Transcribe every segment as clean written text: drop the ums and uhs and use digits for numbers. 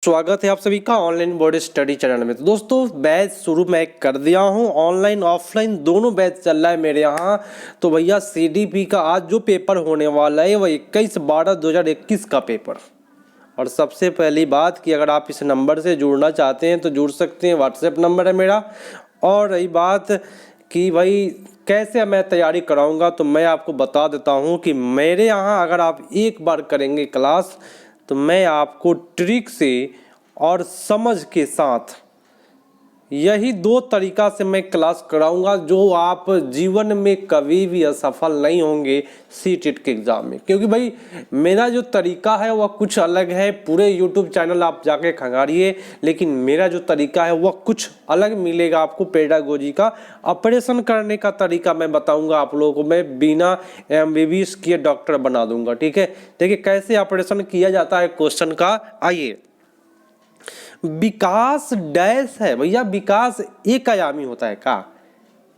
स्वागत है आप सभी का ऑनलाइन बोर्ड स्टडी चैनल में। तो दोस्तों बैच शुरू मैं कर दिया हूं, ऑनलाइन ऑफलाइन दोनों बैच चल रहा है मेरे यहां। तो भैया सीडीपी का आज जो पेपर होने वाला है वह 21/12/2021 का पेपर। और सबसे पहली बात कि अगर आप इस नंबर से जुड़ना चाहते हैं तो जुड़ सकते हैं, व्हाट्सएप नंबर है मेरा। और रही बात कि भाई कैसे मैं तैयारी कराऊंगा, तो मैं आपको बता देता हूं कि मेरे यहाँ अगर आप एक बार करेंगे क्लास तो मैं आपको ट्रिक से और समझ के साथ यही दो तरीका से मैं क्लास कराऊंगा जो आप जीवन में कभी भी असफल नहीं होंगे सीटेट के एग्ज़ाम में। क्योंकि भाई मेरा जो तरीका है वह कुछ अलग है। पूरे यूट्यूब चैनल आप जाके खंगारिए, लेकिन मेरा जो तरीका है वह कुछ अलग मिलेगा आपको। पेडागोजी का ऑपरेशन करने का तरीका मैं बताऊंगा आप लोगों को। मैं बिना MBBS किए डॉक्टर बना दूंगा, ठीक है। देखिए कैसे ऑपरेशन किया जाता है क्वेश्चन का। आइए, विकास डैश है भैया, विकास एक आयामी होता है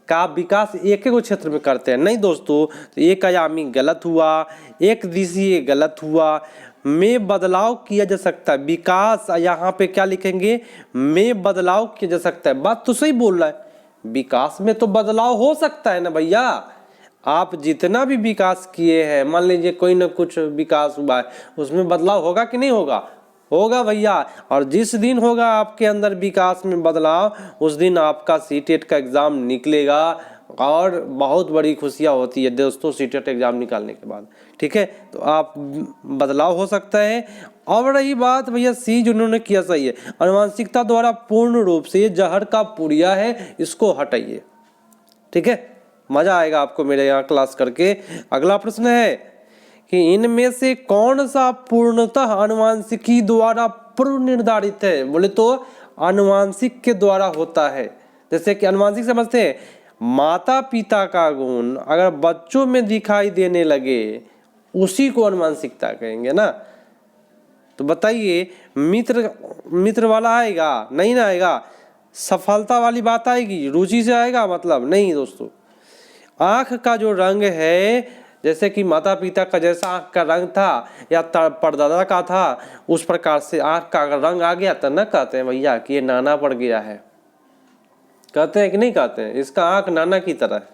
का विकास एक ही क्षेत्र में करते हैं नहीं दोस्तों। तो एक आयामी गलत हुआ, एक दिशीय गलत हुआ। में बदलाव किया जा सकता है, विकास यहाँ पे क्या लिखेंगे, में बदलाव किया जा सकता है। बात तो सही बोल रहा है, विकास में तो बदलाव हो सकता है ना भैया। आप जितना भी विकास किए हैं, मान लीजिए कोई ना कुछ विकास हुआ है, उसमें बदलाव होगा कि नहीं होगा, होगा भैया। और जिस दिन होगा आपके अंदर विकास में बदलाव, उस दिन आपका सीटेट का एग्ज़ाम निकलेगा। और बहुत बड़ी खुशियाँ होती है दोस्तों सीटेट एग्ज़ाम निकालने के बाद, ठीक है। तो आप बदलाव हो सकता है। और रही बात भैया सी जो उन्होंने किया सही है, अनुवांशिकता द्वारा पूर्ण रूप से ये जहर का पुड़िया है, इसको हटाइए, ठीक है। मज़ा आएगा आपको मेरे यहाँ क्लास करके। अगला प्रश्न है कि इनमें से कौन सा पूर्णतः आनुवांशिकी द्वारा पूर्व निर्धारित है। बोले तो आनुवांशिक के द्वारा होता है। जैसे कि आनुवांशिक समझते हैं, माता पिता का गुण अगर बच्चों में दिखाई देने लगे उसी को आनुवांशिकता कहेंगे ना। तो बताइए मित्र वाला आएगा नहीं ना आएगा, सफलता वाली बात आएगी, रुचि से आएगा, मतलब नहीं दोस्तों। आँख का जो रंग है, जैसे कि माता पिता का जैसा आँख का रंग था या परदादा का था, उस प्रकार से आँख का अगर रंग आ गया तो न कहते हैं भैया कि ये नाना पड़ गया है। कहते हैं कि नहीं कहते हैं, इसका आँख नाना की तरह है।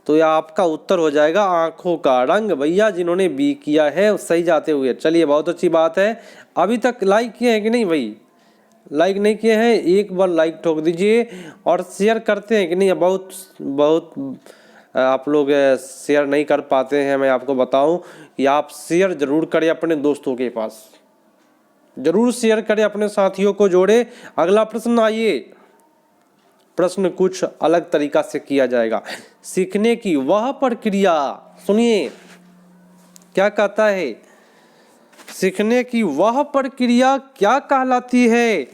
तो यह आपका उत्तर हो जाएगा आँखों का रंग। भैया जिन्होंने बी किया है सही जाते हुए। चलिए बहुत अच्छी बात है। अभी तक लाइक किए हैं कि नहीं भाई, लाइक नहीं किए हैं एक बार लाइक ठोक दीजिए। और शेयर करते हैं कि नहीं, बहुत आप लोग शेयर नहीं कर पाते हैं। मैं आपको बताऊं कि आप शेयर जरूर करें, अपने दोस्तों के पास जरूर शेयर करें, अपने साथियों को जोड़े। अगला प्रश्न आइए, प्रश्न कुछ अलग तरीका से किया जाएगा। सीखने की वह प्रक्रिया, सुनिए क्या कहता है, सीखने की वह प्रक्रिया क्या कहलाती है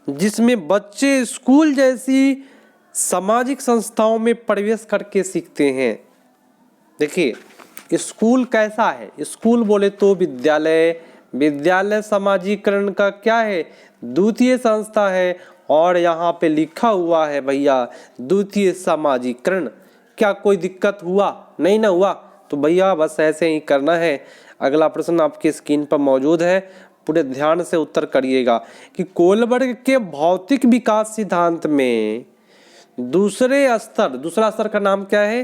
जिसमें बच्चे स्कूल जैसी सामाजिक संस्थाओं में प्रवेश करके सीखते हैं। देखिए स्कूल कैसा है, स्कूल बोले तो विद्यालय, विद्यालय समाजीकरण का क्या है, द्वितीय संस्था है। और यहाँ पे लिखा हुआ है भैया द्वितीय समाजीकरण। क्या कोई दिक्कत हुआ, नहीं ना हुआ। तो भैया बस ऐसे ही करना है। अगला प्रश्न आपकी स्क्रीन पर मौजूद है, पूरे ध्यान से उत्तर करिएगा कि कोलबर्ग के भौतिक विकास सिद्धांत में दूसरा स्तर का नाम क्या है,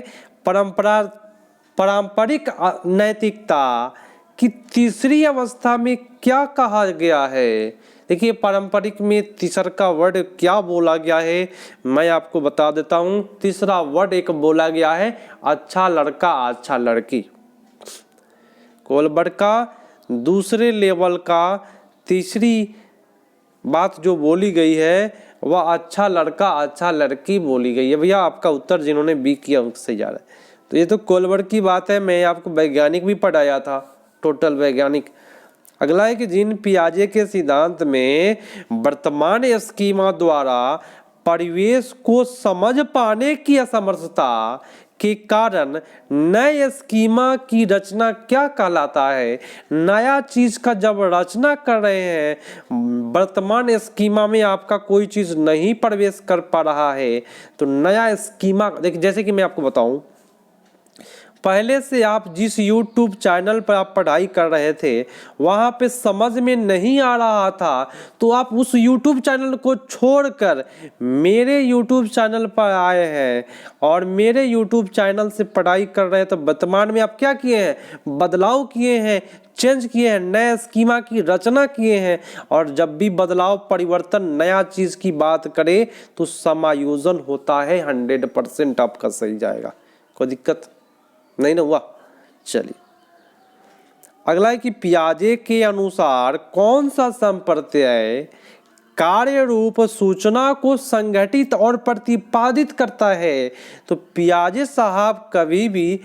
पारंपरिक नैतिकता की तीसरी अवस्था में क्या कहा गया है। देखिए पारंपरिक में तीसरा वर्ड क्या बोला गया है, मैं आपको बता देता हूँ। तीसरा वर्ड एक बोला गया है अच्छा लड़का अच्छा लड़की। कोलबर्ग का दूसरे लेवल का तीसरी बात जो बोली गई है वह अच्छा लड़का अच्छा लड़की बोली गई है। भैया आपका उत्तर जिन्होंने बी किया उससे जा रहा है। तो ये तो कोलबर्ग की बात है, मैं आपको वैज्ञानिक भी पढ़ाया था, टोटल वैज्ञानिक। अगला है कि जीन पियाजे के सिद्धांत में वर्तमान स्कीमा द्वारा परिवेश को समझ पाने की असमर्थता के कारण नए स्कीमा की रचना क्या कहलाता है। नया चीज का जब रचना कर रहे हैं, वर्तमान स्कीमा में आपका कोई चीज नहीं प्रवेश कर पा रहा है, तो नया स्कीमा देखिए। जैसे कि मैं आपको बताऊं, पहले से आप जिस YouTube चैनल पर आप पढ़ाई कर रहे थे वहाँ पे समझ में नहीं आ रहा था तो आप उस YouTube चैनल को छोड़कर मेरे YouTube चैनल पर आए हैं और मेरे YouTube चैनल से पढ़ाई कर रहे हैं। तो वर्तमान में आप क्या किए हैं, बदलाव किए हैं, चेंज किए हैं, नए स्कीमा की रचना किए हैं। और जब भी बदलाव, परिवर्तन, नया चीज़ की बात करें तो समायोजन होता है, 100% आपका सही जाएगा, कोई दिक्कत नहीं ना हुआ। चलिए अगला है कि पियाजे के अनुसार कौन सा संप्रत्यय कार्य रूप सूचना को संगठित और प्रतिपादित करता है। तो पियाजे साहब कभी भी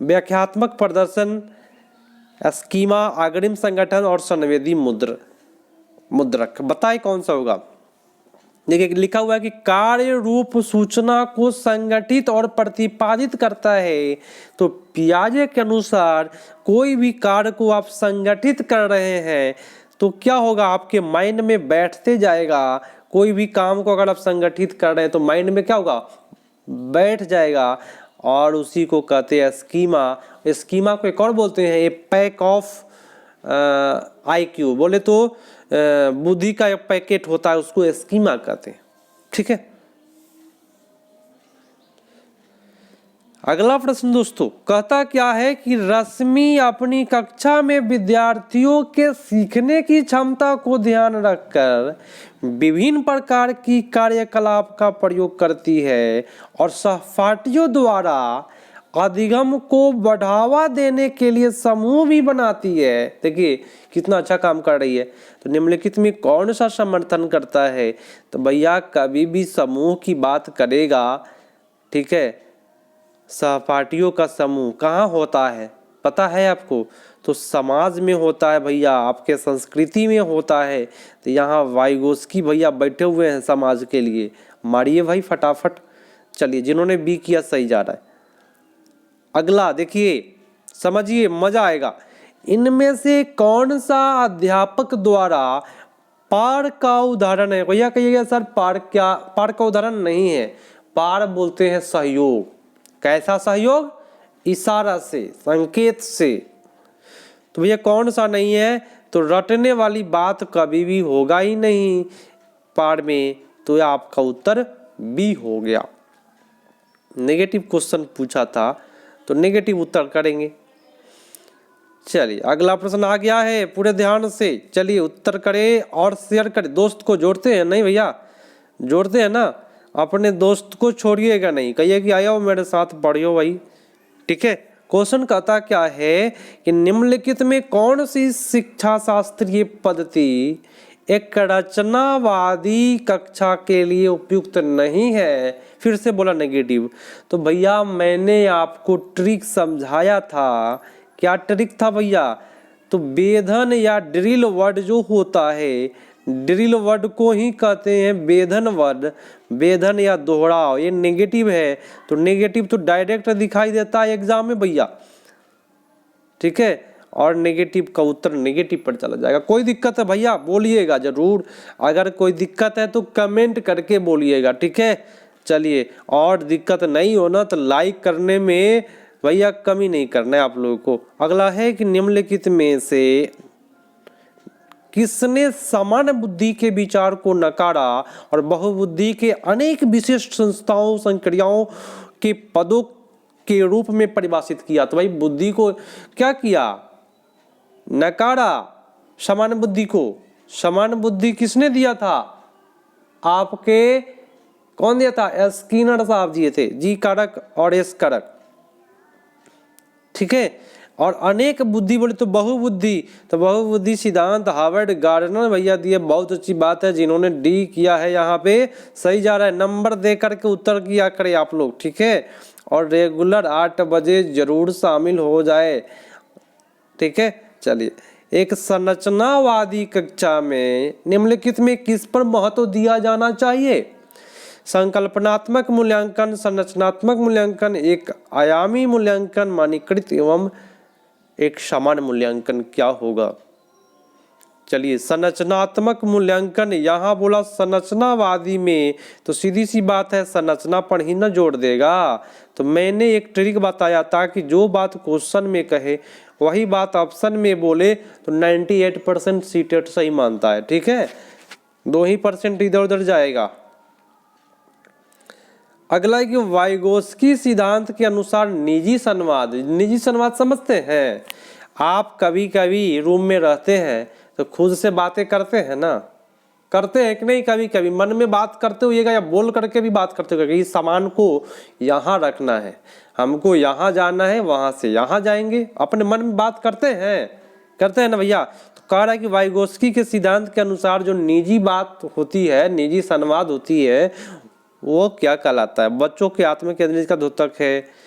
व्याख्यात्मक प्रदर्शन, स्कीमा, अग्रिम संगठन और संवेदी मुद्रक, बताए कौन सा होगा। देखिए लिखा हुआ है कि कार्य रूप सूचना को संगठित और प्रतिपादित करता है। तो पियाजे के अनुसार कोई भी कार्य को आप संगठित कर रहे हैं तो क्या होगा, आपके माइंड में बैठते जाएगा। कोई भी काम को अगर आप संगठित कर रहे हैं तो माइंड में क्या होगा, बैठ जाएगा और उसी को कहते हैं स्कीमा। स्कीमा को एक और बोलते हैं, ए पैक ऑफ IQ, बोले तो बुद्धि का एक पैकेट होता है, उसको स्कीमा कहते हैं। ठीक है, अगला प्रश्न दोस्तों कहता क्या है कि रश्मि अपनी कक्षा में विद्यार्थियों के सीखने की क्षमता को ध्यान रखकर विभिन्न प्रकार की कार्यकलाप का प्रयोग करती है और सहपाठियों द्वारा अधिगम को बढ़ावा देने के लिए समूह भी बनाती है। देखिए कितना अच्छा काम कर रही है। तो निम्नलिखित में कौन सा समर्थन करता है। तो भैया कभी भी समूह की बात करेगा, ठीक है, सहपाठियों का समूह कहाँ होता है पता है आपको, तो समाज में होता है भैया, आपके संस्कृति में होता है। तो यहाँ वाइगोस्की भैया बैठे हुए हैं समाज के लिए, मारिए भाई फटाफट। चलिए जिन्होंने बी किया सही जा रहा है। अगला देखिए, समझिए मजा आएगा। इनमें से कौन सा अध्यापक द्वारा पार का उदाहरण है। भैया कहिएगा सर पार का उदाहरण नहीं है। पार बोलते हैं सहयोग। कैसा सहयोग, इशारा से, संकेत से। तो भैया कौन सा नहीं है, तो रटने वाली बात कभी भी होगा ही नहीं पार में। तो आपका उत्तर बी हो गया। नेगेटिव क्वेश्चन पूछा था तो नेगेटिव उत्तर करेंगे। चलिए अगला प्रश्न आ गया है, पूरे ध्यान से चलिए उत्तर करें और शेयर करें। दोस्त को जोड़ते हैं नहीं भैया, जोड़ते हैं ना, अपने दोस्त को छोड़िएगा नहीं, कहिए कि आया हो मेरे साथ पढ़ियो भाई। ठीक है, क्वेश्चन कहता क्या है कि निम्नलिखित में कौन सी शिक्षा शास्त्रीय पद्धति एक रचनावादी कक्षा के लिए उपयुक्त नहीं है। फिर से बोला नेगेटिव। तो भैया मैंने आपको ट्रिक समझाया था। क्या ट्रिक था भैया, तो वेधन या ड्रिल वर्ड जो होता है, ड्रिल वर्ड को ही कहते हैं वेधन वर्ड। वेधन या दोहराव, ये नेगेटिव है तो नेगेटिव तो डायरेक्ट दिखाई देता है एग्जाम में भैया। ठीक है, और नेगेटिव का उत्तर नेगेटिव पर चला जाएगा। कोई दिक्कत है भैया बोलिएगा जरूर, अगर कोई दिक्कत है तो कमेंट करके बोलिएगा। ठीक है, चलिए और दिक्कत नहीं होना तो लाइक करने में भैया कमी नहीं करना है आप लोगों को। अगला है कि निम्नलिखित में से किसने समान बुद्धि के विचार को नकारा और बहुबुद्धि के अनेक विशिष्ट संस्थाओं, संक्रियाओं के पदों के रूप में परिभाषित किया। तो भाई बुद्धि को क्या किया, नकारा समान बुद्धि को। समान बुद्धि किसने दिया था, आपके कौन दिया था, स्किनर साहब दिए थे, जी कारक और एस कारक। ठीक है, और अनेक बुद्धि बोले तो बहुबुद्धि, तो बहुबुद्धि सिद्धांत हार्वर्ड गार्डनर भैया दिए। बहुत अच्छी बात है, जिन्होंने डी किया है यहाँ पे सही जा रहा है। नंबर दे करके उत्तर किया करें आप लोग। ठीक है, और रेगुलर 8 बजे जरूर शामिल हो जाए। ठीक है, चलिए एक संरचनावादी कक्षा में निम्नलिखित में किस पर महत्व दिया जाना चाहिए। संकल्पनात्मक मूल्यांकन, संरचनात्मक मूल्यांकन, एक आयामी मूल्यांकन, मानकीकृत एवं एक समान मूल्यांकन क्या होगा। चलिए, संरचनात्मक मूल्यांकन, यहाँ बोला संरचनावादी में, तो सीधी सी बात है संरचना पर ही न जोड़ देगा। तो मैंने एक ट्रिक बताया था कि जो बात क्वेश्चन में कहे वही बात ऑप्शन में बोले तो 98% सीटेट सही मानता है, ठीक है, 2% इधर उधर जाएगा। अगला है कि वाइगोस्की सिद्धांत के अनुसार निजी संवाद समझते हैं। आप कभी कभी रूम में रहते हैं तो खुद से बातें करते हैं ना, करते हैं कि नहीं, कभी कभी मन में बात करते होइएगा या बोल करके भी बात करते होगा कि इस सामान को यहाँ रखना है, हमको यहाँ जाना है, वहां से यहाँ जाएंगे, अपने मन में बात करते हैं ना भैया। तो कह रहा है कि वाइगोस्की के सिद्धांत के अनुसार जो निजी बात होती है, निजी संवाद होती है, वो क्या कहलाता है? बच्चों के आत्म केंद्रित का द्योतक है,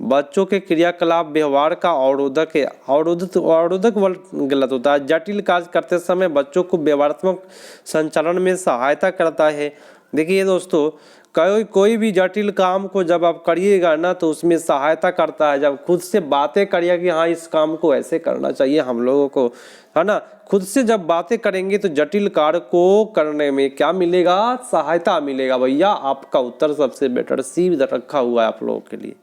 बच्चों के क्रियाकलाप व्यवहार का अवरोधक है। अवरोधक गलत होता है। जटिल कार्य करते समय बच्चों को व्यवहारात्मक संचालन में सहायता करता है। देखिए दोस्तों, कोई भी जटिल काम को जब आप करिएगा ना तो उसमें सहायता करता है। जब खुद से बातें करिए कि हाँ इस काम को ऐसे करना चाहिए हम लोगों को, है ना, खुद से जब बातें करेंगे तो जटिल कार्य को करने में क्या मिलेगा? सहायता मिलेगा। भैया आपका उत्तर सबसे बेटर सी इधर रखा हुआ है आप लोगों के लिए,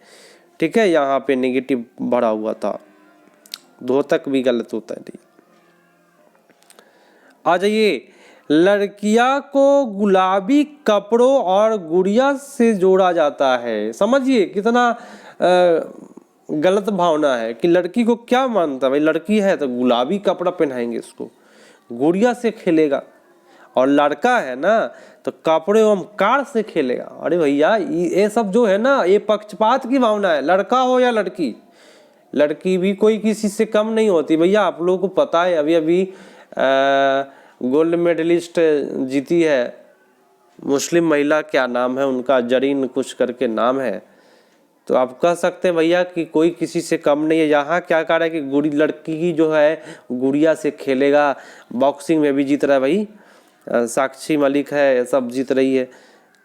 ठीक है। यहाँ पे नेगेटिव भरा हुआ था, द्योतक भी गलत होता है। आ जाइए, लड़कियां को गुलाबी कपड़ों और गुड़िया से जोड़ा जाता है। समझिए कितना गलत भावना है कि लड़की को क्या मानता है, भाई लड़की है तो गुलाबी कपड़ा पहनाएंगे इसको, गुड़िया से खेलेगा, और लड़का है ना तो कपड़े एवं कार से खेलेगा। अरे भैया ये सब जो है ना, ये पक्षपात की भावना है। लड़का हो या लड़की, लड़की भी कोई किसी से कम नहीं होती। भैया आप लोगों को पता है, अभी अभी गोल्ड मेडलिस्ट जीती है मुस्लिम महिला, क्या नाम है उनका, जरीन कुछ करके नाम है। तो आप कह सकते हैं भैया कि कोई किसी से कम नहीं है। यहाँ क्या कह रहा है कि लड़की की जो है गुड़िया से खेलेगा। बॉक्सिंग में भी जीत रहा है भाई, साक्षी मलिक है, सब जीत रही है।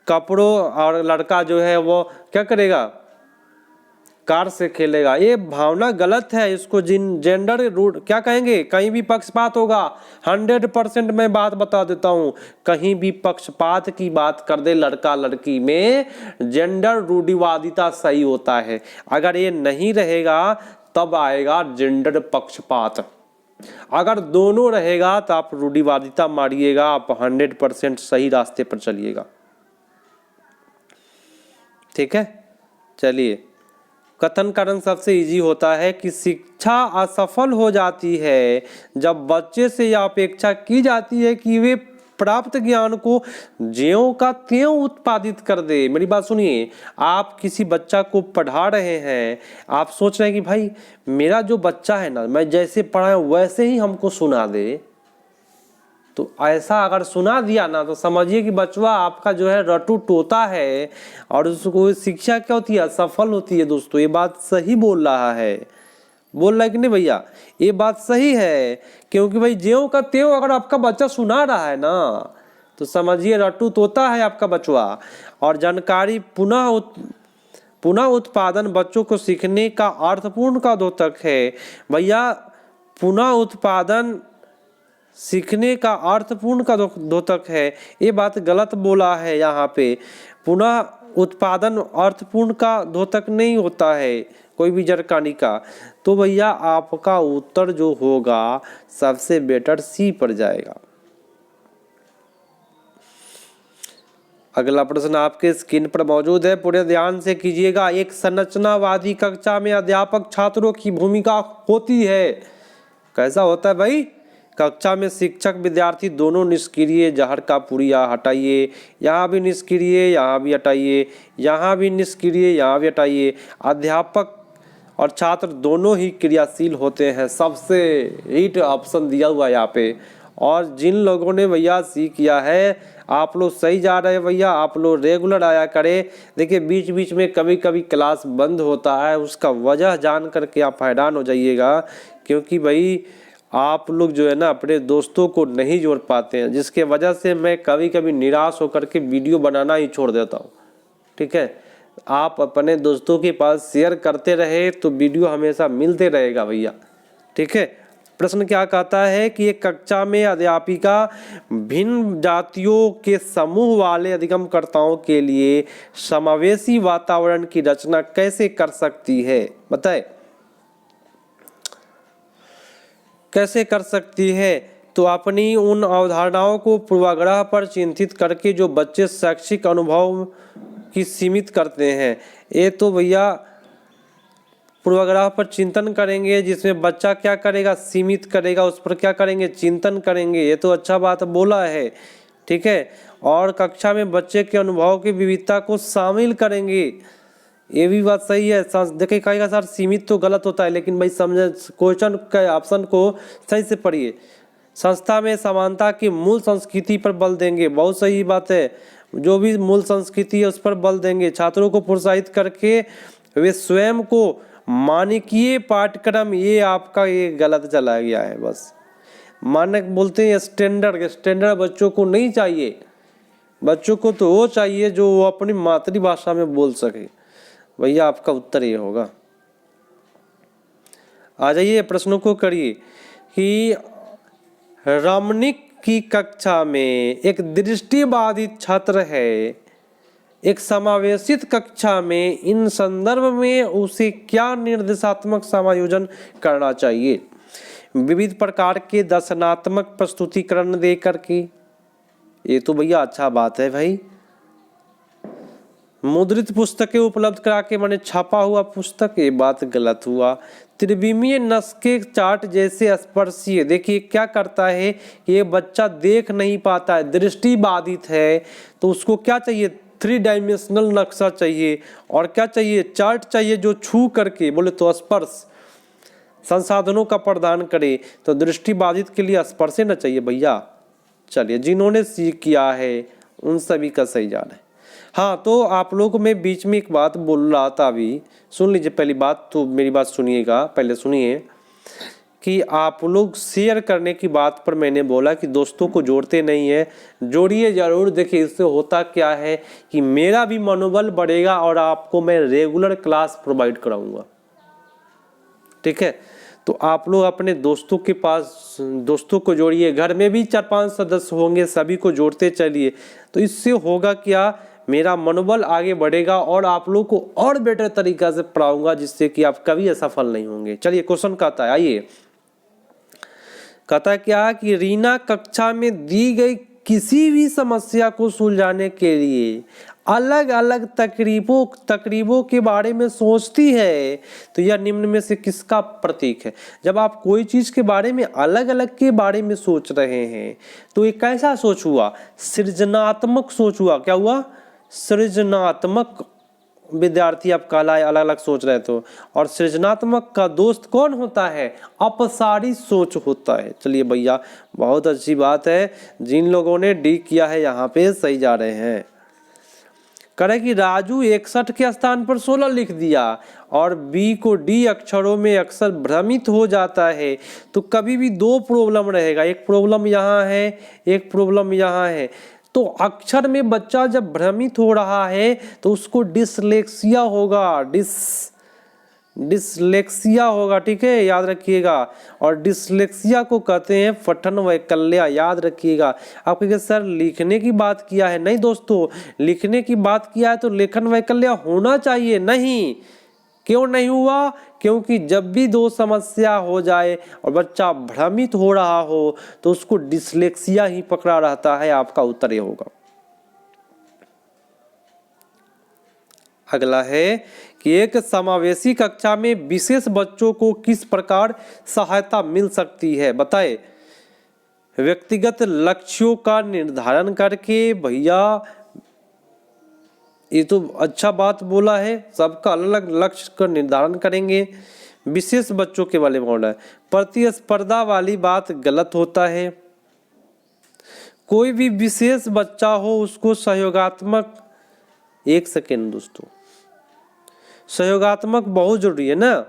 कपड़ों और लड़का जो है वो क्या करेगा? कार से खेलेगा। ये भावना गलत है। इसको जेंडर रूट क्या कहेंगे? कहीं भी पक्षपात होगा। 100% मैं बात बता देता हूँ, कहीं भी पक्षपात की बात कर दे लड़का लड़की में, जेंडर रूढ़िवादिता सही होता है। अगर ये नहीं रहेगा तब आएगा जेंडर पक्षपात। अगर दोनों रहेगा तो आप रूढ़िवादिता मारिएगा, आप 100% सही रास्ते पर चलिएगा, ठीक है। चलिए, कथन कारण सबसे इजी होता है कि शिक्षा असफल हो जाती है जब बच्चे से यह अपेक्षा की जाती है कि वे प्राप्त ज्ञान को ज्यों का त्यों उत्पादित कर दे। मेरी बात सुनिए, आप किसी बच्चा को पढ़ा रहे हैं, आप सोच रहे हैं कि भाई मेरा जो बच्चा है ना, मैं जैसे पढ़ाया वैसे ही हमको सुना दे, तो ऐसा अगर सुना दिया ना तो समझिए कि बचवा आपका जो है रटू तोता है, और उसको शिक्षा क्या होती है? असफल होती है। दोस्तों ये बात सही बोल रहा है कि नहीं भैया? ये बात सही है, क्योंकि भाई ज्यों का त्यों अगर आपका बच्चा सुना रहा है ना तो समझिए रटू तोता है आपका बचवा। और जानकारी पुनः उत्पादन बच्चों को सीखने का अर्थपूर्ण का द्योतक है। भैया पुनः उत्पादन सीखने का अर्थपूर्ण का द्योतक है। ये बात गलत बोला है यहाँ पे। पुनः उत्पादन अर्थपूर्ण का द्योतक नहीं होता है कोई भी जरकानी का। तो भैया आपका उत्तर जो होगा सबसे बेटर सी पर जाएगा। अगला प्रश्न आपके स्क्रीन पर मौजूद है, पूरे ध्यान से कीजिएगा। एक संरचनावादी कक्षा में अध्यापक छात्रों की भूमिका होती है। कैसा होता है भाई? कक्षा में शिक्षक विद्यार्थी दोनों निष्क्रिय, जहर का पुड़िया हटाइए, यहाँ भी निष्क्रिय, यहाँ भी हटाइए, यहाँ भी निष्क्रिय, यहाँ भी हटाइए। अध्यापक और छात्र दोनों ही क्रियाशील होते हैं। सबसे हिट ऑप्शन दिया हुआ है यहाँ पे। और जिन लोगों ने भैया सी किया है, आप लोग सही जा रहे हैं भैया, आप लोग रेगुलर आया करें। देखिए बीच बीच में कभी कभी क्लास बंद होता है, उसका वजह जान करके आप हैरान हो जाइएगा, क्योंकि भाई आप लोग जो है ना अपने दोस्तों को नहीं जोड़ पाते हैं, जिसके वजह से मैं कभी कभी निराश होकर के वीडियो बनाना ही छोड़ देता हूँ, ठीक है। आप अपने दोस्तों के पास शेयर करते रहे तो वीडियो हमेशा मिलते रहेगा भैया, ठीक है। प्रश्न क्या कहता है कि एक कक्षा में अध्यापिका भिन्न जातियों के समूह वाले अधिगमकर्ताओं के लिए समावेशी वातावरण की रचना कैसे कर सकती है, बताए कैसे कर सकती है। तो अपनी उन अवधारणाओं को पूर्वाग्रह पर चिंतित करके जो बच्चे शैक्षिक अनुभव की सीमित करते हैं। ये तो भैया पूर्वाग्रह पर चिंतन करेंगे, जिसमें बच्चा क्या करेगा, सीमित करेगा, उस पर क्या करेंगे, चिंतन करेंगे। ये तो अच्छा बात बोला है, ठीक है। और कक्षा में बच्चे के अनुभव की विविधता को शामिल करेंगे, ये भी बात सही है। देखिए कहेगा सर सीमित तो गलत होता है, लेकिन भाई समझे क्वेश्चन के ऑप्शन को सही से पढ़िए। संस्था में समानता की मूल संस्कृति पर बल देंगे, बहुत सही बात है। जो भी मूल संस्कृति है उस पर बल देंगे। छात्रों को प्रोत्साहित करके वे स्वयं को मानकीय पाठ्यक्रम, ये आपका ये गलत चला गया है। बस मानक बोलते हैं स्टैंडर्ड, स्टैंडर्ड बच्चों को नहीं चाहिए। बच्चों को तो वो चाहिए जो वो अपनी मातृभाषा में बोल सके। भैया आपका उत्तर ये होगा। आ जाइए प्रश्नों को करिए कि रमणीक की कक्षा में एक दृष्टिबाधित छात्र है, एक समावेशित कक्षा में इन संदर्भ में उसे क्या निर्देशात्मक समायोजन करना चाहिए। विविध प्रकार के दर्शनात्मक प्रस्तुतिकरण दे करके, ये तो भैया अच्छा बात है भाई। मुद्रित पुस्तकें उपलब्ध करा के, माने छापा हुआ पुस्तक, ये बात गलत हुआ। त्रिविमीय नक्शे चार्ट जैसे स्पर्शीय, देखिए क्या करता है, ये बच्चा देख नहीं पाता है, दृष्टि बाधित है, तो उसको क्या चाहिए, 3 डायमेंशनल नक्शा चाहिए। और क्या चाहिए, चार्ट चाहिए जो छू करके, बोले तो स्पर्श संसाधनों का प्रदान करे। तो दृष्टि बाधित के लिए स्पर्श न चाहिए भैया। चलिए जिन्होंने सीख किया है उन सभी का सही जाना है। हाँ, तो आप लोगों को मैं बीच में एक बात बोल रहा था, अभी सुन लीजिए। पहली बात तो मेरी बात सुनिएगा, पहले सुनिए कि आप लोग शेयर करने की बात पर मैंने बोला कि दोस्तों को जोड़ते नहीं है, जोड़िए जरूर। देखिए इससे होता क्या है कि मेरा भी मनोबल बढ़ेगा और आपको मैं रेगुलर क्लास प्रोवाइड कराऊंगा, ठीक है। तो आप लोग अपने दोस्तों के पास, दोस्तों को जोड़िए। घर में भी 4-5 सदस्य होंगे, सभी को जोड़ते चलिए। तो इससे होगा क्या, मेरा मनोबल आगे बढ़ेगा और आप लोग को और बेटर तरीका से पढ़ाऊंगा, जिससे कि आप कभी असफल नहीं होंगे। चलिए क्वेश्चन कहता है, आइए कहता है क्या कि रीना कक्षा में दी गई किसी भी समस्या को सुलझाने के लिए अलग अलग तकरीबों के बारे में सोचती है। तो यह निम्न में से किसका प्रतीक है। जब आप कोई चीज के बारे में अलग अलग के बारे में सोच रहे हैं तो ये कैसा सोच हुआ, सृजनात्मक सोच हुआ। क्या हुआ, सृजनात्मक। विद्यार्थी आप कहलाए, अलग अलग सोच रहे तो। और सृजनात्मक का दोस्त कौन होता है, अपसारी सोच होता है। चलिए भैया बहुत अच्छी बात है, जिन लोगों ने डी किया है यहाँ पे सही जा रहे हैं। करे कि राजू 61 के स्थान पर 16 लिख दिया और बी को डी अक्षरों में अक्सर भ्रमित हो जाता है। तो कभी भी 2 प्रॉब्लम रहेगा, एक प्रॉब्लम यहाँ है, एक प्रॉब्लम यहाँ है। तो अक्षर में बच्चा जब भ्रमित हो रहा है तो उसको डिसलेक्सिया होगा, डिसलेक्सिया होगा, ठीक है, याद रखिएगा। और डिसलेक्सिया को कहते हैं पठन वैकल्य, याद रखिएगा। आप कहेंगे सर लिखने की बात किया है, नहीं दोस्तों, लिखने की बात किया है तो लेखन वैकल्य होना चाहिए, नहीं। क्यों नहीं हुआ, क्योंकि जब भी 2 समस्या हो जाए और बच्चा भ्रमित हो रहा हो तो उसको डिसलेक्सिया ही पकड़ा रहता है। आपका उत्तर ये होगा। अगला है कि एक समावेशी कक्षा में विशेष बच्चों को किस प्रकार सहायता मिल सकती है, बताए। व्यक्तिगत लक्ष्यों का निर्धारण करके, भैया ये तो अच्छा बात बोला है, सबका अलग अलग लक्ष्य का निर्धारण करेंगे। विशेष बच्चों के बारे में बोला है। प्रतिस्पर्धा वाली बात गलत होता है। कोई भी विशेष बच्चा हो उसको सहयोगात्मक, एक सेकेंड दोस्तों, सहयोगात्मक बहुत जरूरी है ना,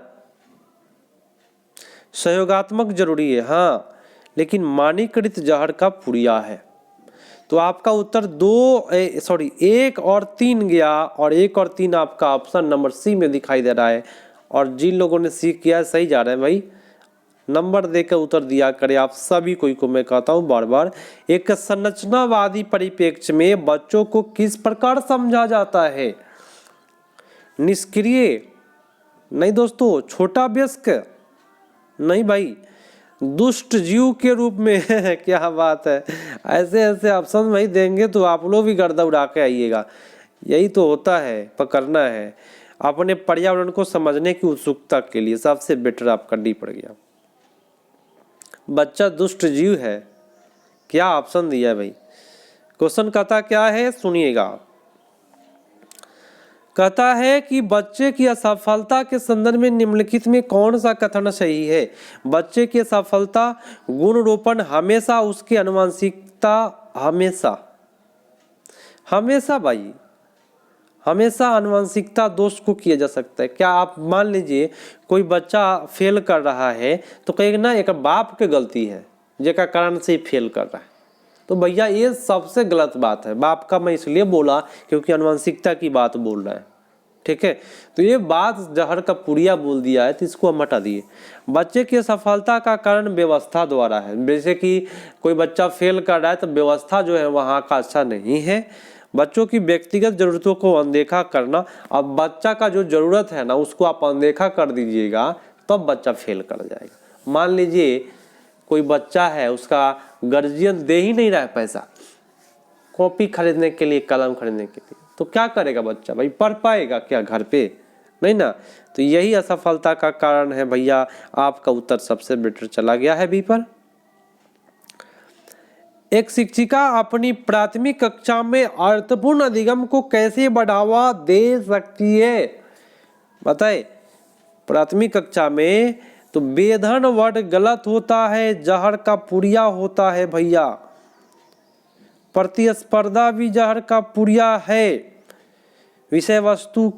सहयोगात्मक जरूरी है हाँ, लेकिन मानीकृत जहर का पुड़िया है। तो आपका उत्तर 1 और 3 गया और 1 और 3 आपका ऑप्शन नंबर सी में दिखाई दे रहा है। और जिन लोगों ने सी किया सही जा रहा है भाई, नंबर देकर उत्तर दिया करें आप सभी को मैं कहता हूँ बार बार। एक संरचनावादी परिप्रेक्ष्य में बच्चों को किस प्रकार समझा जाता है? निष्क्रिय नहीं दोस्तों, छोटा वयस्क नहीं भाई, दुष्ट जीव के रूप में क्या बात है, ऐसे ऐसे ऑप्शन भाई देंगे तो आप लोग भी गर्दा उड़ा के आइएगा। यही तो होता है, पकड़ना है। अपने पर्यावरण को समझने की उत्सुकता के लिए सबसे बेटर आपका डी पड़ गया। बच्चा दुष्ट जीव है, क्या ऑप्शन दिया है भाई? क्वेश्चन कहता क्या है, सुनिएगा। कहता है कि बच्चे की असफलता के संदर्भ में निम्नलिखित में कौन सा कथन सही है? बच्चे की असफलता गुणरोपण हमेशा उसकी आनुवंशिकता हमेशा भाई हमेशा आनुवंशिकता दोष को किया जा सकता है। क्या आप मान लीजिए कोई बच्चा फेल कर रहा है तो कहेगा ना एक बाप की गलती है जेका कारण से ही फेल कर रहा है, तो भैया ये सबसे गलत बात है। बाप का मैं इसलिए बोला क्योंकि आनुवंशिकता की बात बोल रहा है, ठीक है। तो ये बात जहर का पुड़िया बोल दिया है, तो इसको हम हटा दिए। बच्चे की सफलता का कारण व्यवस्था द्वारा है। जैसे कि कोई बच्चा फेल कर रहा है तो व्यवस्था जो है वहाँ का अच्छा नहीं है। बच्चों की व्यक्तिगत जरूरतों को अनदेखा करना, अब बच्चा का जो जरूरत है ना उसको आप अनदेखा कर दीजिएगा तब बच्चा फेल कर जाएगा। मान लीजिए कोई बच्चा है, उसका गार्जियन दे ही नहीं रहा है पैसा कॉपी खरीदने के लिए, कलम खरीदने के लिए, तो क्या करेगा बच्चा भाई? पढ़ पाएगा क्या घर पे? नहीं ना। तो यही असफलता का कारण है भैया। आपका उत्तर सबसे बेटर चला गया है बी पर। एक शिक्षिका अपनी प्राथमिक कक्षा में अर्थपूर्ण अधिगम को कैसे बढ़ावा दे सकती है? बताए। प्राथमिक कक्षा में तो बेधन वर्ड गलत होता है, जहर का पुड़िया होता है भैया। प्रतिस्पर्धा भी जहर का पुड़िया है। विषय वस्तु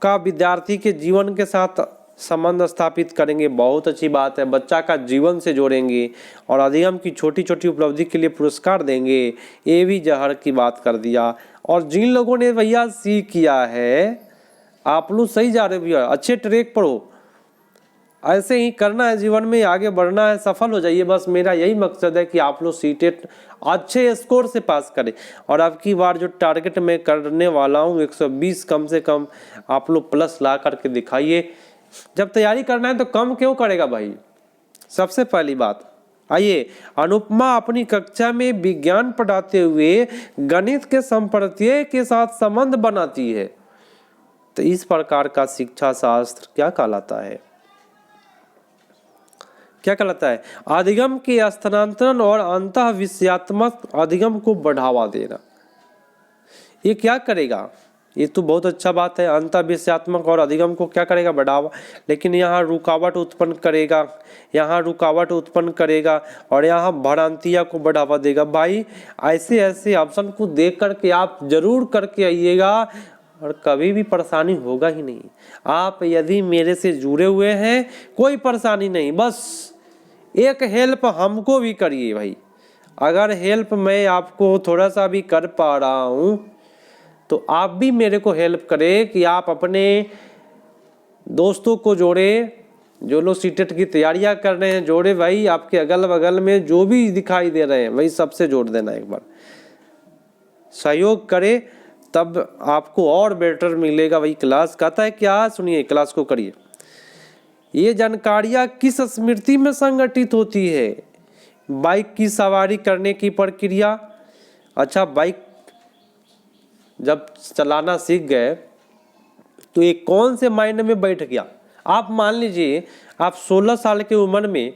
का विद्यार्थी के जीवन के साथ संबंध स्थापित करेंगे, बहुत अच्छी बात है। बच्चा का जीवन से जोड़ेंगे और अधिगम की छोटी छोटी उपलब्धि के लिए पुरस्कार देंगे, ये भी जहर की बात कर दिया। और जिन लोगों ने भैया सी किया है, आप लोग सही जा रहे हो भैया, अच्छे ट्रैक पर हो। ऐसे ही करना है, जीवन में आगे बढ़ना है, सफल हो जाइए। बस मेरा यही मकसद है कि आप लोग सीटेट अच्छे स्कोर से पास करें। और अब की बार जो टारगेट मैं करने वाला हूँ 120 कम से कम आप लोग प्लस ला करके दिखाइए। जब तैयारी करना है तो कम क्यों करेगा भाई? सबसे पहली बात। आइए, अनुपमा अपनी कक्षा में विज्ञान पढ़ाते हुए गणित के संप्रत्यय के साथ संबंध बनाती है, तो इस प्रकार का शिक्षा शास्त्र क्या कहलाता है? क्या कहलाता है? अधिगम के स्थानांतरण और अंतः विषयात्मक अधिगम को बढ़ावा देना। ये क्या करेगा? ये तो बहुत अच्छा बात है, अंतः विषयात्मक और अधिगम को क्या करेगा? बढ़ावा। लेकिन यहाँ रुकावट उत्पन्न करेगा, यहाँ रुकावट उत्पन्न करेगा और यहाँ भ्रांतियाँ को बढ़ावा देगा। भाई ऐसे ऐसे ऑप्शन को देख करके आप जरूर करके आइएगा और कभी भी परेशानी होगा ही नहीं। आप यदि मेरे से जुड़े हुए हैं कोई परेशानी नहीं, बस एक हेल्प हमको भी करिए भाई। अगर हेल्प मैं आपको थोड़ा सा भी कर पा रहा हूँ तो आप भी मेरे को हेल्प करें कि आप अपने दोस्तों को जोड़े, जो लोग सीटेट की तैयारियां कर रहे हैं जोड़े भाई। आपके अगल बगल में जो भी दिखाई दे रहे हैं वही सबसे जोड़ देना, एक बार सहयोग करें तब आपको और बेटर मिलेगा। वही क्लास कहता है क्या, सुनिए क्लास को करिए। ये जानकारियाँ किस स्मृति में संगठित होती है? बाइक की सवारी करने की प्रक्रिया। अच्छा, बाइक जब चलाना सीख गए तो ये कौन से माइंड में बैठ गया? आप मान लीजिए आप 16 साल की उम्र में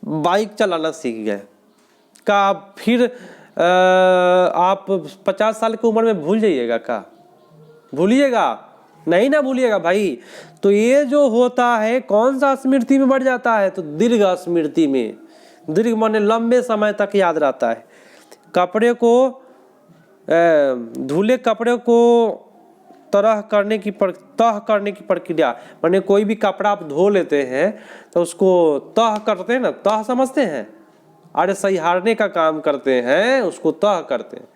बाइक चलाना सीख गए, क्या आप फिर आप 50 साल की उम्र में भूल जाइएगा? क्या भूलिएगा? नहीं ना भूलिएगा भाई। तो ये जो होता है कौन सा स्मृति में बढ़ जाता है? तो दीर्घ स्मृति में। दीर्घ माने लंबे समय तक याद रहता है। कपड़े को धुले कपड़े को तह करने की प्रक्रिया, माने कोई भी कपड़ा आप धो लेते हैं तो उसको तह करते हैं ना, तह समझते हैं? अरे सहिहारने का काम करते हैं, उसको तह करते हैं,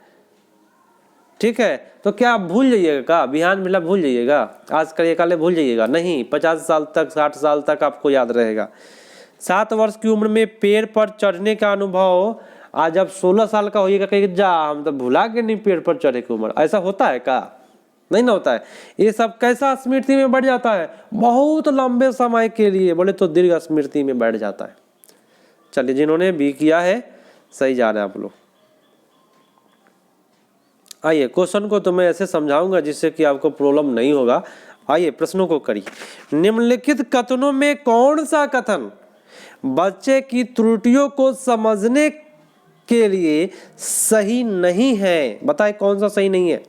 ठीक है। तो क्या आप भूल जाइएगा? का बिहान मिला भूल जाइएगा? आज करिए कल भूल जाइएगा? नहीं, 50 साल तक 60 साल तक आपको याद रहेगा। 7 वर्ष की उम्र में पेड़ पर चढ़ने का अनुभव आज जब 16 साल का होइएगा कहीं जा हम तो भुला के नहीं पेड़ पर चढ़े की उम्र, ऐसा होता है का? नहीं ना होता है। ये सब कैसा स्मृति में बैठ जाता है? बहुत लंबे समय के लिए, बोले तो दीर्घ स्मृति में बैठ जाता है। चलिए, जिन्होंने भी किया है सही जा रहे हैं आप लोग। आइए क्वेश्चन को तो मैं ऐसे समझाऊंगा जिससे कि आपको प्रॉब्लम नहीं होगा। आइए प्रश्नों को करिए। निम्नलिखित कथनों में कौन सा कथन बच्चे की त्रुटियों को समझने के लिए सही नहीं है? बताएं कौन सा सही नहीं है।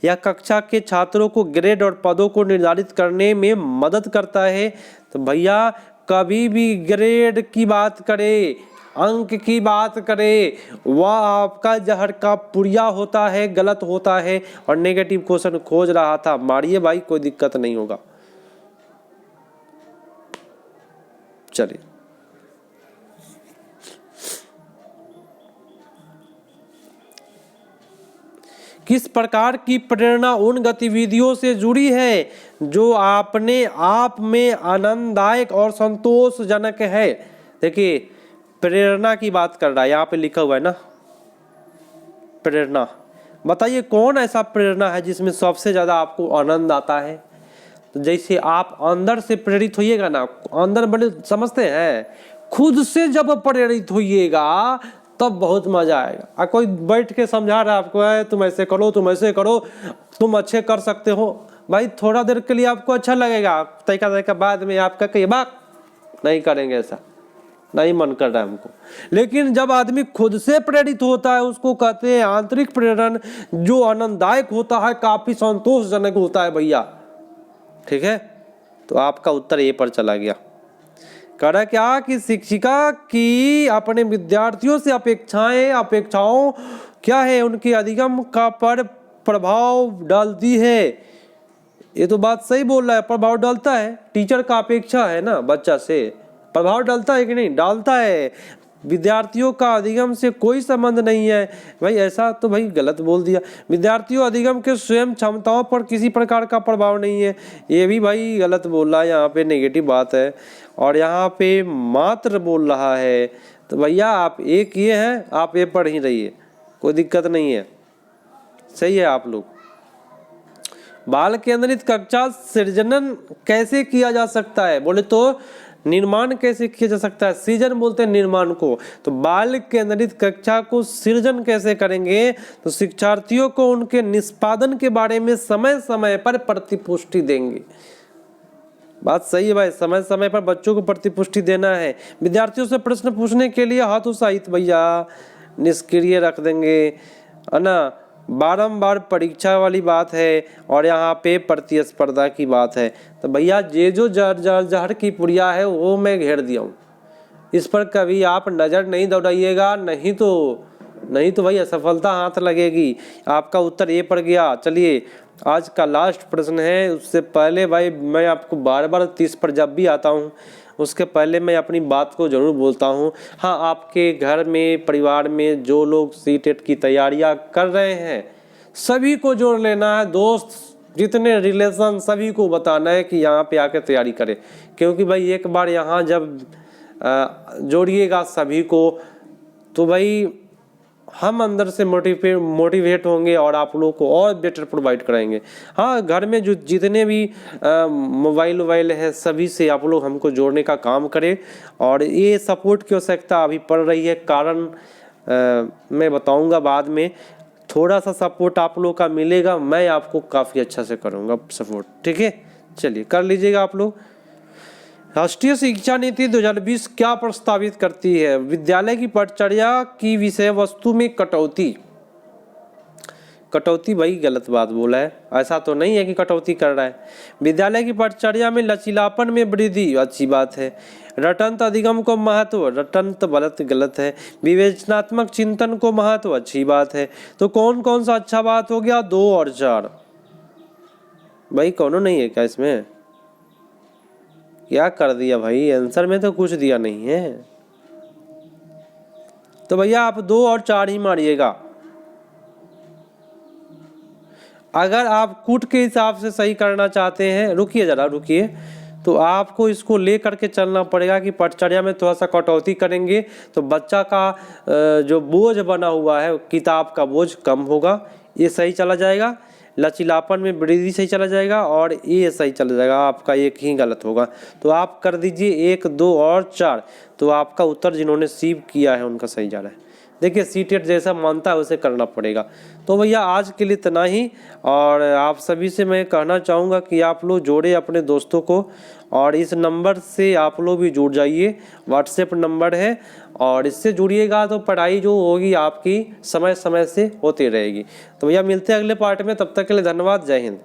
यह कक्षा के छात्रों को ग्रेड और पदों को निर्धारित करने में मदद करता है। तो भैया कभी भी ग्रेड की बात करे, अंक की बात करे, वह आपका जहर का पुड़िया होता है, गलत होता है। और नेगेटिव क्वेश्चन खोज रहा था, मारिए भाई, कोई दिक्कत नहीं होगा। चलिए, किस प्रकार की प्रेरणा उन गतिविधियों से जुड़ी है जो अपने आप में आनंददायक और संतोषजनक है? देखिए, प्रेरणा की बात कर रहा है, यहाँ पे लिखा हुआ है ना प्रेरणा। बताइए कौन ऐसा प्रेरणा है जिसमें सबसे ज्यादा आपको आनंद आता है? तो जैसे आप अंदर से प्रेरित होइएगा ना, अंदर बड़े समझते हैं, खुद से जब प्रेरित होइएगा तब बहुत मजा आएगा। कोई बैठ के समझा रहा है आपको, है तुम ऐसे करो, तुम ऐसे करो, तुम अच्छे कर सकते हो, भाई थोड़ा देर के लिए आपको अच्छा लगेगा, तरीका बाद में आपका कहीं बात नहीं करेंगे, ऐसा नहीं मन कर रहा है हमको। लेकिन जब आदमी खुद से प्रेरित होता है, उसको कहते हैं आंतरिक प्रेरण, जो आनंददायक होता है, काफी संतोषजनक होता है भैया। ठीक है, तो आपका उत्तर ए पर चला गया। कह रहा क्या कि शिक्षिका की अपने विद्यार्थियों से अपेक्षाओं क्या है, उनके अधिगम का पर प्रभाव डालती है। ये तो बात सही बोल रहा है, प्रभाव डालता है। टीचर का अपेक्षा है ना बच्चा से, प्रभाव डालता है कि नहीं? डालता है। विद्यार्थियों का अधिगम से कोई संबंध नहीं है भाई, ऐसा तो भाई गलत बोल दिया। विद्यार्थियों अधिगम के स्वयं क्षमताओं पर किसी प्रकार का प्रभाव नहीं है, ये भी भाई गलत बोल रहा है, यहाँ पे नेगेटिव बात है। और यहाँ पे मात्र बोल रहा है, तो भैया आप एक ये है, आप ये पढ़ ही रहिए, कोई दिक्कत नहीं है। सही है आप लोग। बाल केंद्रित कक्षा सृजन कैसे किया जा सकता है? बोले तो निर्माण कैसे किया जा सकता है? सृजन बोलते हैं निर्माण को। तो बाल केंद्रित कक्षा को सृजन कैसे करेंगे? तो शिक्षार्थियों को उनके निष्पादन के बारे में समय समय पर प्रतिपुष्टि देंगे। बात सही है भाई, समय समय पर बच्चों को प्रतिपुष्टि देना है। विद्यार्थियों से प्रश्न पूछने के लिए हतोत्साहित भैया निष्क्रिय रख देंगे, है ना। बारंबार परीक्षा वाली बात है, और यहाँ पे प्रतिस्पर्धा की बात है। तो भैया ये जो जहर की पुड़िया है वो मैं घेर दिया हूँ, इस पर कभी आप नज़र नहीं दौड़ाइएगा, नहीं तो भाई असफलता हाथ लगेगी। आपका उत्तर ए पर गया। चलिए, आज का लास्ट प्रश्न है। उससे पहले भाई मैं आपको बार 30 पर जब भी आता हूँ उसके पहले मैं अपनी बात को ज़रूर बोलता हूँ। हाँ, आपके घर में, परिवार में जो लोग सीटेट की तैयारियाँ कर रहे हैं सभी को जोड़ लेना है, दोस्त जितने रिलेशन सभी को बताना है कि यहाँ पे आके तैयारी करें। क्योंकि भाई एक बार यहाँ जब जोड़िएगा सभी को, तो भाई हम अंदर से मोटिवेट होंगे और आप लोगों को और बेटर प्रोवाइड कराएंगे। हाँ, घर में जो जितने भी मोबाइल है सभी से आप लोग हमको जोड़ने का काम करें। और ये सपोर्ट की आवश्यकता अभी पड़ रही है, कारण मैं बताऊंगा बाद में। थोड़ा सा सपोर्ट आप लोग का मिलेगा, मैं आपको काफ़ी अच्छा से करूँगा सपोर्ट। ठीक है, चलिए कर लीजिएगा आप लोग। राष्ट्रीय शिक्षा नीति 2020 क्या प्रस्तावित करती है? विद्यालय की पठचर्या की विषय वस्तु में कटौती भाई गलत बात बोला है, ऐसा तो नहीं है कि कटौती कर रहा है। विद्यालय की पठचर्या में लचीलापन में वृद्धि, अच्छी बात है। रटंत अधिगम को महत्व, रटंत गलत है। विवेचनात्मक चिंतन को महत्व, अच्छी बात है। तो कौन कौन सा अच्छा बात हो गया? 2 और 4 भाई, कौन नहीं है क्या इसमें? क्या कर दिया भाई, आंसर में तो कुछ दिया नहीं है। तो भैया आप 2 और 4 ही मारिएगा। अगर आप कूट के हिसाब से सही करना चाहते हैं, रुकिए जरा रुकिए, तो आपको इसको ले करके चलना पड़ेगा कि पटचर्या में थोड़ा सा कटौती करेंगे तो बच्चा का जो बोझ बना हुआ है किताब का बोझ कम होगा, ये सही चला जाएगा। लचीलापन में वृद्धि सही चला जाएगा और ये सही चला जाएगा, आपका एक ही गलत होगा। तो आप कर दीजिए 1, 2 और 4, तो आपका उत्तर जिन्होंने सी किया है उनका सही जा रहा है। देखिए सीटेट जैसा मानता है वैसे करना पड़ेगा। तो भैया आज के लिए इतना ही, और आप सभी से मैं कहना चाहूँगा कि आप लोग जोड़े अपने दोस्तों को, और इस नंबर से आप लोग भी जुड़ जाइए, व्हाट्सएप नंबर है, और इससे जुड़िएगा तो पढ़ाई जो होगी आपकी समय समय से होती रहेगी। तो भैया मिलते हैं अगले पार्ट में, तब तक के लिए धन्यवाद, जय हिंद।